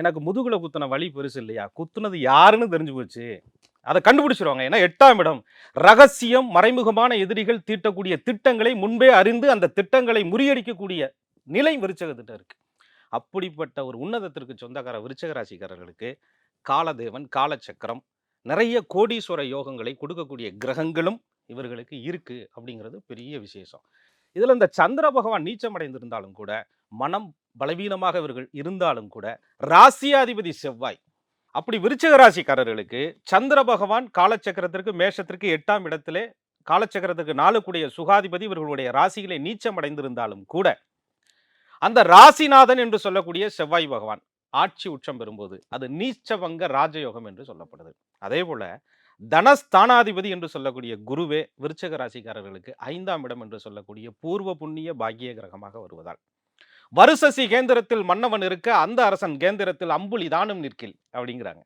எனக்கு முதுகுல குத்துன வலி பெருசு இல்லையா? குத்துனது யாருன்னு தெரிஞ்சு போச்சு. அத கண்டுபிடிச்சுருவாங்க. ஏன்னா 8ஆம் இடம். ரகசியம், மறைமுகமான எதிரிகள் தீட்டக்கூடிய திட்டங்களை முன்பே அறிந்து, அந்த திட்டங்களை முறியடிக்கக்கூடிய நிலை விருச்சகத்திட்ட இருக்கு. அப்படிப்பட்ட ஒரு உன்னதத்திற்கு சொந்தக்கார விருச்சக ராசிக்காரர்களுக்கு, காலதேவன், காலச்சக்கரம், நிறைய கோடீஸ்வர யோகங்களை கொடுக்கக்கூடிய கிரகங்களும் இவர்களுக்கு இருக்கு அப்படிங்கிறது பெரிய விசேஷம். இதுல இந்த சந்திர பகவான் நீச்சமடைந்திருந்தாலும் கூட, மனம் பலவீனமாக இவர்கள் இருந்தாலும் கூட, ராசியாதிபதி செவ்வாய் அப்படி விருச்சிக ராசிக்காரர்களுக்கு சந்திர பகவான் காலச்சக்கரத்திற்கு மேஷத்திற்கு 8ஆம் இடத்திலே காலச்சக்கரத்துக்கு 4 கூடிய சுகாதிபதி இவர்களுடைய ராசிகளை நீச்சம் அடைந்திருந்தாலும் கூட அந்த ராசிநாதன் என்று சொல்லக்கூடிய செவ்வாய் பகவான் ஆட்சி உச்சம் பெறும்போது அது நீச்சபங்க ராஜயோகம் என்று சொல்லப்படுது. அதே போல தனஸ்தானாதிபதி என்று சொல்லக்கூடிய குருவே விருச்சக ராசிக்காரர்களுக்கு 5ஆம் இடம் என்று சொல்லக்கூடிய பூர்வ புண்ணிய பாக்கிய கிரகமாக வருவதால் வருசசி கேந்திரத்தில் மன்னவன் இருக்க அந்த அரசன் கேந்திரத்தில் அம்புலி தானும் நிற்கில் அப்படிங்கிறாங்க.